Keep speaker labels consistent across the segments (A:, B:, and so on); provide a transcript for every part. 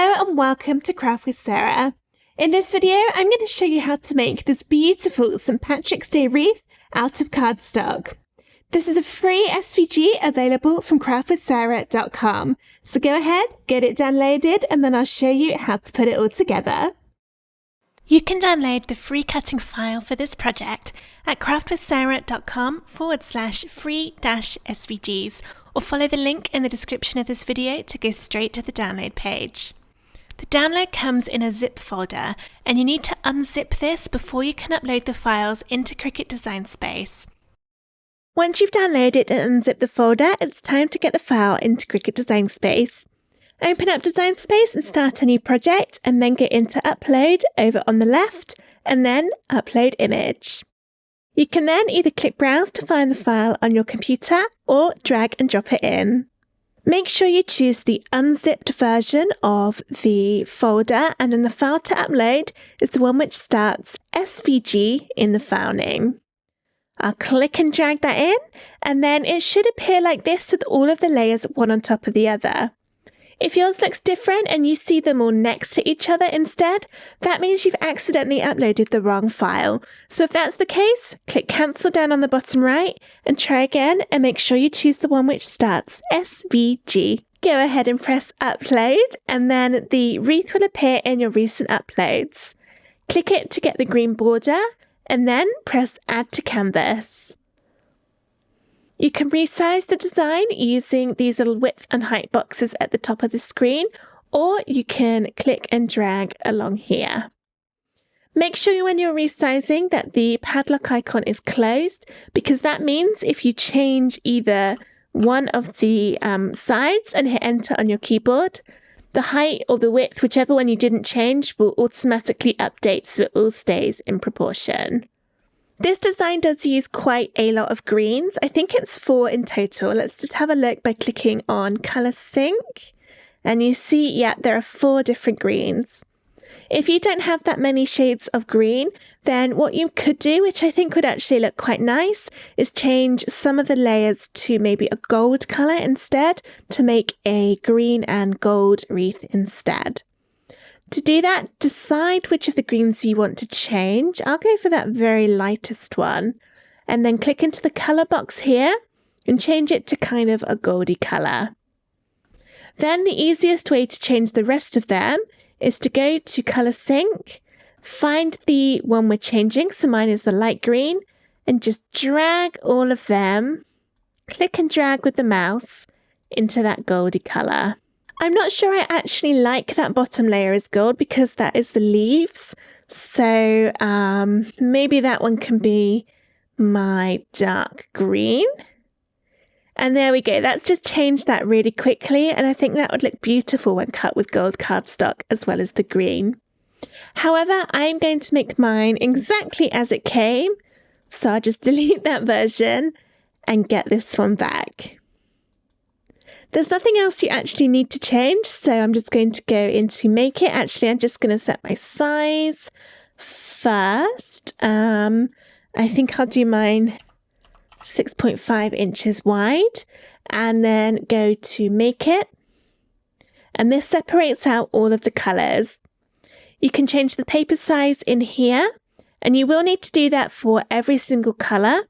A: Hello and welcome to Craft with Sarah. In this video, I'm going to show you how to make this beautiful St. Patrick's Day wreath out of cardstock. This is a free SVG available from craftwithsarah.com. So go ahead, get it downloaded, and then I'll show you how to put it all together. You can download the free cutting file for this project at craftwithsarah.com/free-SVGs or follow the link in the description of this video to go straight to the download page. The download comes in a zip folder and you need to unzip this before you can upload the files into Cricut Design Space. Once you've downloaded and unzipped the folder, it's time to get the file into Cricut Design Space. Open up Design Space and start a new project, and then get into Upload over on the left, and then Upload Image. You can then either click Browse to find the file on your computer, or drag and drop it in. Make sure you choose the unzipped version of the folder, and then the file to upload is the one which starts SVG in the file name. I'll click and drag that in, and then it should appear like this with all of the layers one on top of the other. If yours looks different and you see them all next to each other instead, that means you've accidentally uploaded the wrong file. So if that's the case, click Cancel down on the bottom right and try again, and make sure you choose the one which starts SVG. Go ahead and press Upload, and then the wreath will appear in your recent uploads. Click it to get the green border, and then press Add to Canvas. You can resize the design using these little width and height boxes at the top of the screen, or you can click and drag along here. Make sure when you're resizing that the padlock icon is closed, because that means if you change either one of the sides and hit enter on your keyboard, the height or the width, whichever one you didn't change, will automatically update so it all stays in proportion. This design does use quite a lot of greens. I think it's 4 in total. Let's just have a look by clicking on Color Sync. And you see, yeah, there are 4 different greens. If you don't have that many shades of green, then what you could do, which I think would actually look quite nice, is change some of the layers to maybe a gold color instead, to make a green and gold wreath instead. To do that, decide which of the greens you want to change. I'll go for that very lightest one, and then click into the color box here and change it to kind of a goldy color. Then the easiest way to change the rest of them is to go to Color Sync, find the one we're changing, so mine is the light green, and just drag all of them, click and drag with the mouse into that goldy color. I'm not sure I actually like that bottom layer is gold because that is the leaves. So maybe that one can be my dark green. And there we go. That's just changed that really quickly. And I think that would look beautiful when cut with gold cardstock as well as the green. However, I'm going to make mine exactly as it came. So I'll just delete that version and get this one back. There's nothing else you actually need to change, so I'm just going to go into Make It. Actually, I'm just going to set my size first. I think I'll do mine 6.5 inches wide, and then go to Make It. And this separates out all of the colours. You can change the paper size in here, and you will need to do that for every single colour.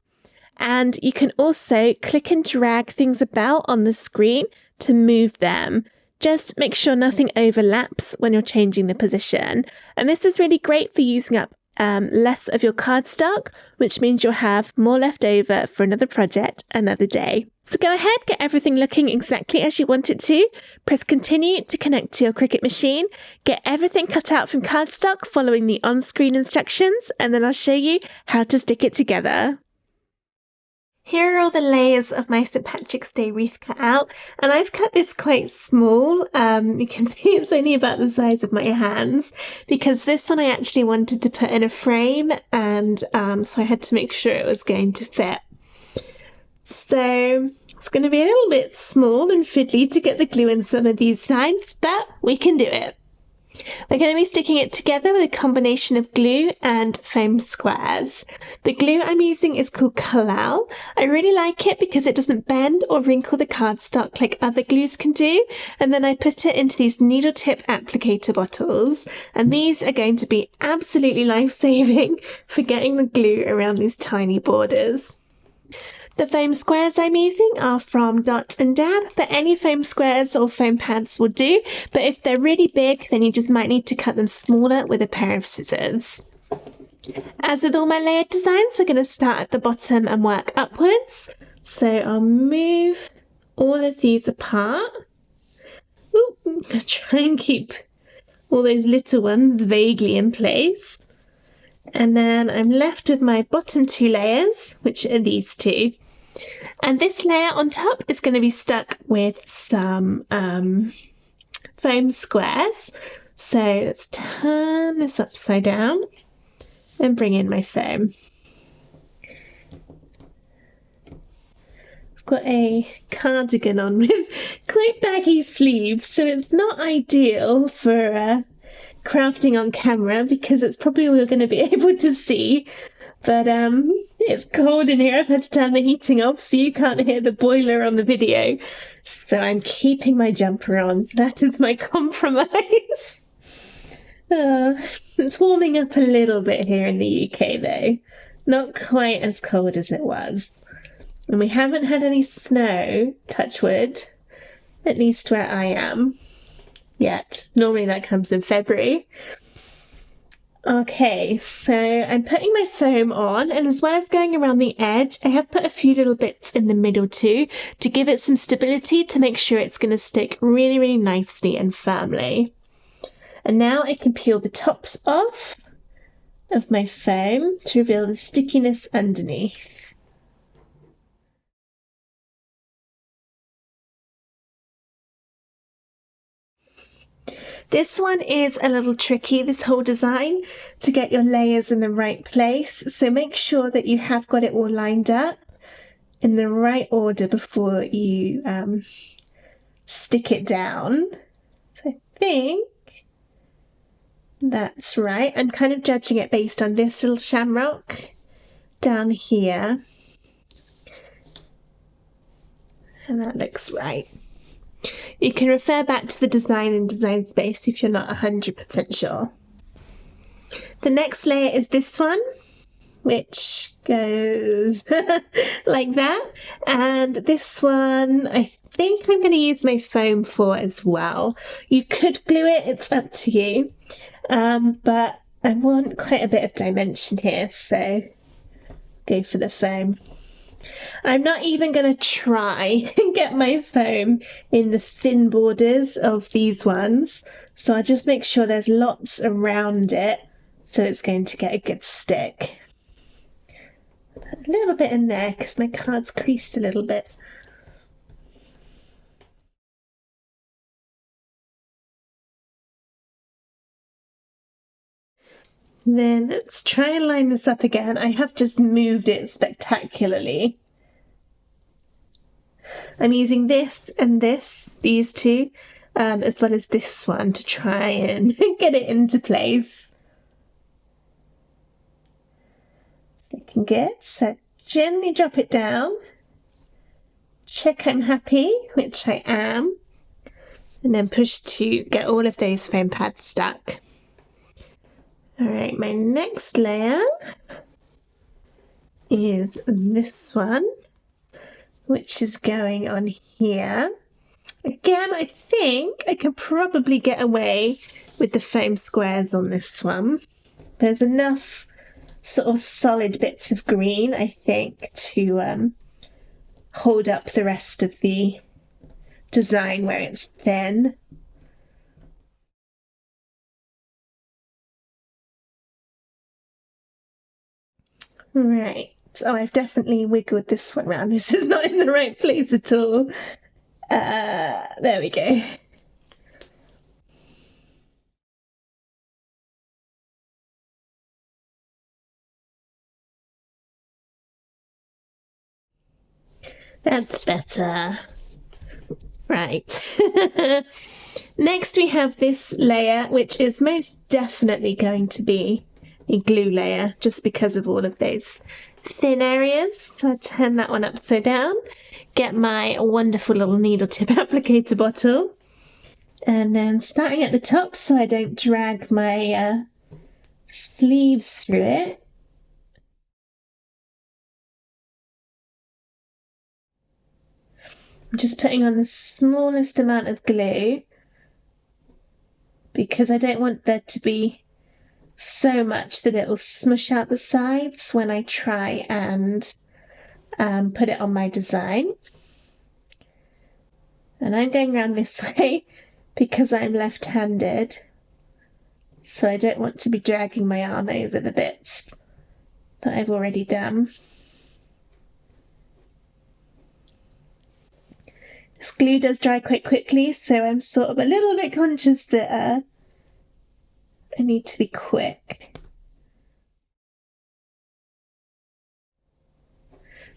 A: And you can also click and drag things about on the screen to move them. Just make sure nothing overlaps when you're changing the position. And this is really great for using up less of your cardstock, which means you'll have more left over for another project another day. So go ahead, get everything looking exactly as you want it to. Press continue to connect to your Cricut machine. Get everything cut out from cardstock following the on-screen instructions, and then I'll show you how to stick it together. Here are all the layers of my St. Patrick's Day wreath cut out, and I've cut this quite small. You can see it's only about the size of my hands, because this one I actually wanted to put in a frame, and so I had to make sure it was going to fit. So it's going to be a little bit small and fiddly to get the glue in some of these sides, but we can do it. We're going to be sticking it together with a combination of glue and foam squares. The glue I'm using is called Collall. I really like it because it doesn't bend or wrinkle the cardstock like other glues can do. And then I put it into these needle tip applicator bottles. And these are going to be absolutely life-saving for getting the glue around these tiny borders. The foam squares I'm using are from Dot & Dab, but any foam squares or foam pads will do. But if they're really big, then you just might need to cut them smaller with a pair of scissors. As with all my layered designs, we're going to start at the bottom and work upwards. So I'll move all of these apart. Ooh, I'm going to try and keep all those little ones vaguely in place. And then I'm left with my bottom two layers, which are these two. And this layer on top is going to be stuck with some foam squares. So let's turn this upside down and bring in my foam. I've got a cardigan on with quite baggy sleeves, so it's not ideal for crafting on camera because it's probably all you're going to be able to see. But it's cold in here. I've had to turn the heating off so you can't hear the boiler on the video. So I'm keeping my jumper on. That is my compromise. It's warming up a little bit here in the UK though. Not quite as cold as it was. And we haven't had any snow, touch wood, at least where I am, yet. Normally that comes in February. Okay, so I'm putting my foam on, and as well as going around the edge, I have put a few little bits in the middle too to give it some stability to make sure it's going to stick really, really nicely and firmly. And now I can peel the tops off of my foam to reveal the stickiness underneath. This one is a little tricky, this whole design, to get your layers in the right place. So make sure that you have got it all lined up in the right order before you stick it down. So I think that's right. I'm kind of judging it based on this little shamrock down here. And that looks right. You can refer back to the design in Design Space if you're not 100% sure. The next layer is this one, which goes like that. And this one, I think I'm going to use my foam for as well. You could glue it, it's up to you. But I want quite a bit of dimension here, so go for the foam. I'm not even going to try and get my foam in the thin borders of these ones. So I'll just make sure there's lots around it so it's going to get a good stick. Put a little bit in there because my card's creased a little bit. Then let's try and line this up again. I have just moved it spectacularly. I'm using this and this, these two, as well as this one to try and get it into place. Looking good. So gently drop it down. Check I'm happy, which I am. And then push to get all of those foam pads stuck. Alright, my next layer is this one, which is going on here. Again, I think I could probably get away with the foam squares on this one. There's enough sort of solid bits of green, I think, to hold up the rest of the design where it's thin. Right, so I've definitely wiggled this one around. This is not in the right place at all. There we go. That's better. Right. Next we have this layer, which is most definitely going to be a glue layer, just because of all of those thin areas. So I turn that one upside down, get my wonderful little needle tip applicator bottle, and then starting at the top so I don't drag my sleeves through it. I'm just putting on the smallest amount of glue because I don't want there to be so much that it will smush out the sides when I try and put it on my design. And I'm going around this way because I'm left-handed, so I don't want to be dragging my arm over the bits that I've already done. This glue does dry quite quickly, so I'm sort of a little bit conscious that I need to be quick.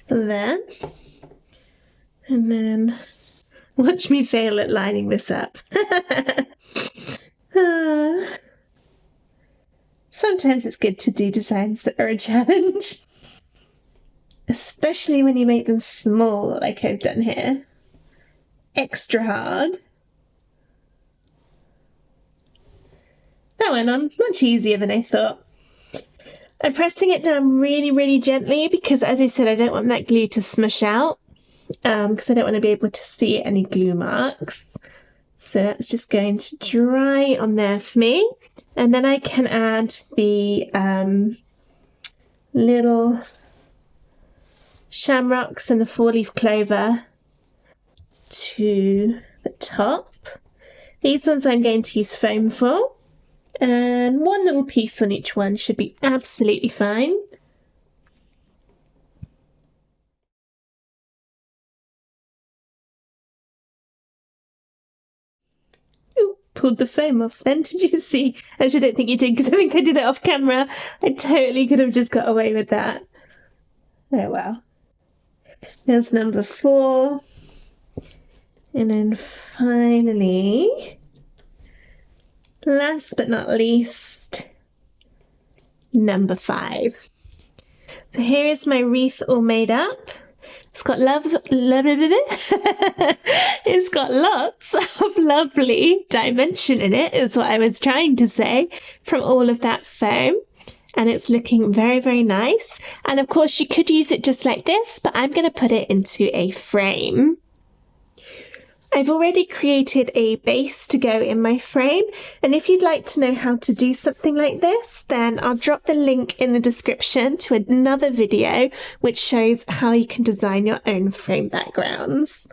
A: There. And then watch me fail at lining this up. Sometimes it's good to do designs that are a challenge, especially when you make them small like I've done here. Extra hard. That went on much easier than I thought. I'm pressing it down really gently because, as I said, I don't want that glue to smush out because I don't want to be able to see any glue marks. So that's just going to dry on there for me, and then I can add the little shamrocks and the four-leaf clover to the top. These ones I'm going to use foam for, and one little piece on each one should be absolutely fine. Ooh, pulled the foam off then, did you see? Actually, I don't think you did because I think I did it off camera. I totally could have just got away with that. Oh well. There's number 4. And then finally, last but not least, number 5. So here is my wreath all made up. It's got it's got lots of lovely dimension in it, is what I was trying to say, from all of that foam. And it's looking very nice. And of course you could use it just like this, but I'm going to put it into a frame. I've already created a base to go in my frame, and if you'd like to know how to do something like this, then I'll drop the link in the description to another video which shows how you can design your own frame backgrounds.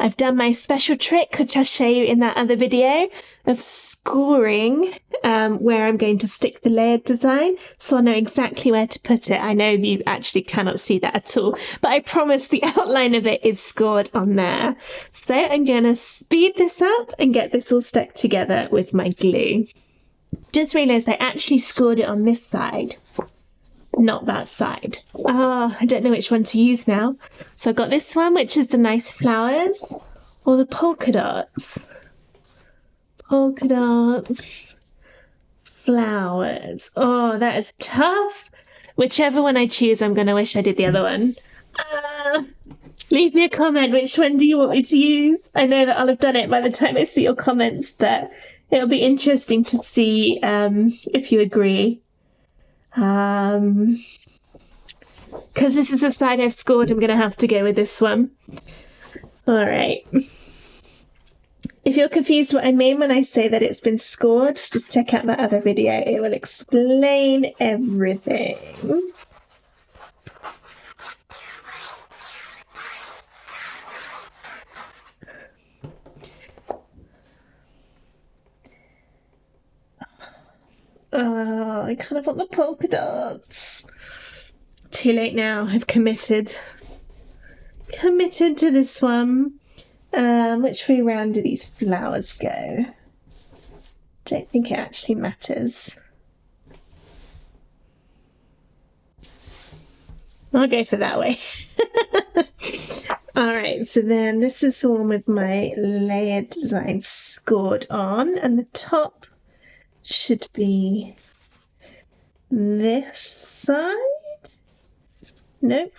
A: I've done my special trick, which I'll show you in that other video, of scoring where I'm going to stick the layered design, so I know exactly where to put it. I know you actually cannot see that at all, but I promise the outline of it is scored on there. So I'm going to speed this up and get this all stuck together with my glue. Just realised I actually scored it on this side, not that side. I don't know which one to use now. So I've got this one, which is the nice flowers, or the polka dots. Polka dots, flowers. Oh, that is tough. Whichever one I choose, I'm going to wish I did the other one. Leave me a comment. Which one do you want me to use? I know that I'll have done it by the time I see your comments, but it'll be interesting to see if you agree. Because this is the side I've scored, I'm going to have to go with this one. Alright. If you're confused what I mean when I say that it's been scored, just check out that other video. It will explain everything. Oh, I kind of want the polka dots. Too late now, I've committed. Committed to this one. Which way round do these flowers go? Don't think it actually matters. I'll go for that way. Alright, so then this is the one with my layered design scored on, and the top should be this side? Nope.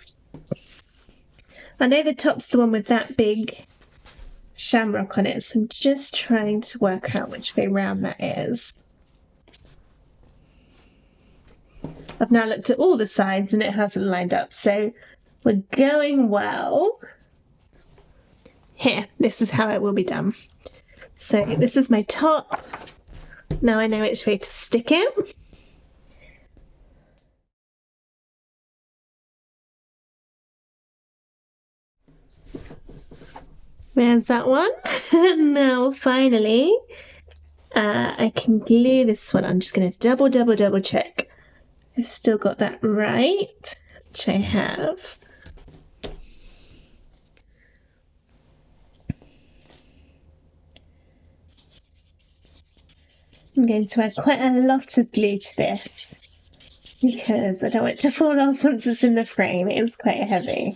A: I know the top's the one with that big shamrock on it, so I'm just trying to work out which way round that is. I've now looked at all the sides and it hasn't lined up, so we're going well. Here, this is how it will be done. So this is my top. Now I know which way to stick it. There's that one. Now finally, I can glue this one. I'm just going to double check. I've still got that right, which I have. I'm going to add quite a lot of glue to this because I don't want it to fall off once it's in the frame. It is quite heavy.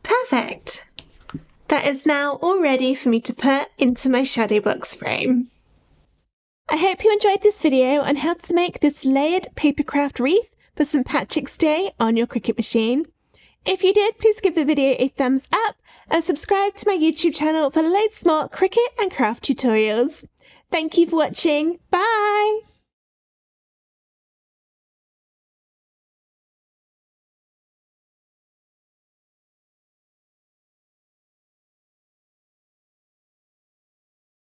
A: Perfect! That is now all ready for me to put into my shadow box frame. I hope you enjoyed this video on how to make this layered papercraft wreath for St. Patrick's Day on your Cricut machine. If you did, please give the video a thumbs up and subscribe to my YouTube channel for loads more Cricut and craft tutorials. Thank you for watching. Bye!